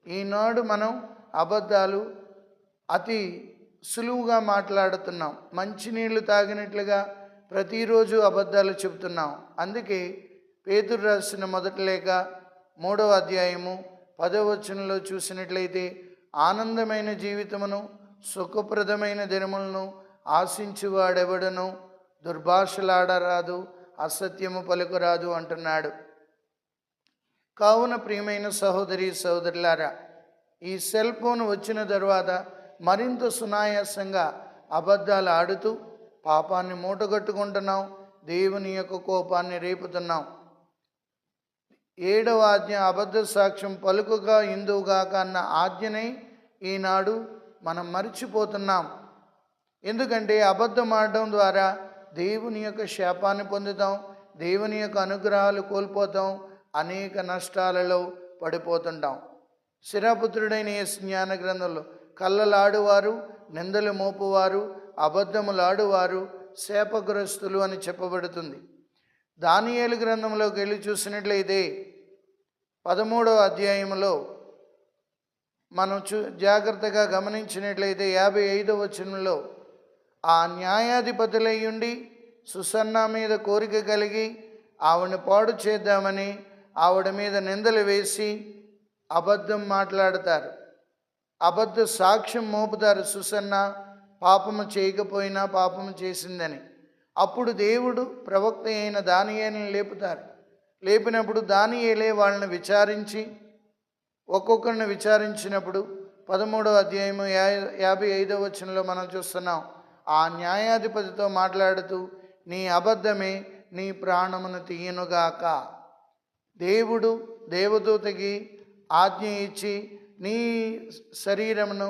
ఈనాడు మనం అబద్ధాలు అతి సులువుగా మాట్లాడుతున్నాం. మంచినీళ్ళు తాగినట్లుగా ప్రతిరోజు అబద్ధాలు చెబుతున్నాం. అందుకే పేతురు రాసిన మొదటి లేఖ 3వ అధ్యాయము 10వ వచనంలో చూసినట్లయితే, ఆనందమైన జీవితమును సుఖప్రదమైన దినములను ఆశించువాడెవడను దుర్భాషలాడరాదు, అసత్యము పలుకురాదు అంటున్నాడు. కావున ప్రియమైన సహోదరి సహోదరులారా, ఈ సెల్ ఫోన్ వచ్చిన తర్వాత మరింత సునాయాసంగా అబద్ధాలు ఆడుతూ పాపాన్ని మూటగట్టుకుంటున్నాం, దేవుని యొక్క కోపాన్ని రేపుతున్నాం. 7వ ఆజ్ఞ అబద్ధ సాక్ష్యం పలుకుగా ఇందువుగాక అన్న ఆజ్ఞనే ఈనాడు మనం మర్చిపోతున్నాం. ఎందుకంటే అబద్ధం ఆడడం ద్వారా దేవుని యొక్క శాపాన్ని పొందుతాం, దేవుని యొక్క అనుగ్రహాలు కోల్పోతాం, అనేక నష్టాలలో పడిపోతుంటాం. శిరాపుత్రుడైన యేసు జ్ఞాన గ్రంథంలో కళ్ళలాడువారు, నిందలు మోపువారు, అబద్ధములాడువారు శాపగ్రస్తులు అని చెప్పబడుతుంది. దానియేలు గ్రంథంలోకి వెళ్ళి చూసినట్లయితే 13వ అధ్యాయంలో మనం జాగ్రత్తగా గమనించినట్లయితే 55వ వచనంలో, ఆ న్యాయాధిపతులయ్యుండి సుసన్న మీద కోరిక కలిగి ఆవిడని పాడు చేద్దామని ఆవిడ మీద నిందలు వేసి అబద్ధం మాట్లాడతారు, అబద్ధ సాక్ష్యం మోపుతారు. సుసన్న పాపము చేయకపోయినా పాపము చేసిందని. అప్పుడు దేవుడు ప్రవక్త అయిన దానియేలుని లేపుతారు. లేపినప్పుడు దానియేలే వాళ్ళని విచారించి, ఒక్కొక్కరిని విచారించినప్పుడు 13వ అధ్యాయము 55వ వచనంలో మనం చూస్తున్నాం, ఆ న్యాయాధిపతితో మాట్లాడుతూ, నీ అబద్ధమే నీ ప్రాణమును తీయనుగాక. దేవుడు దేవదూతకి ఆజ్ఞ ఇచ్చి నీ శరీరమును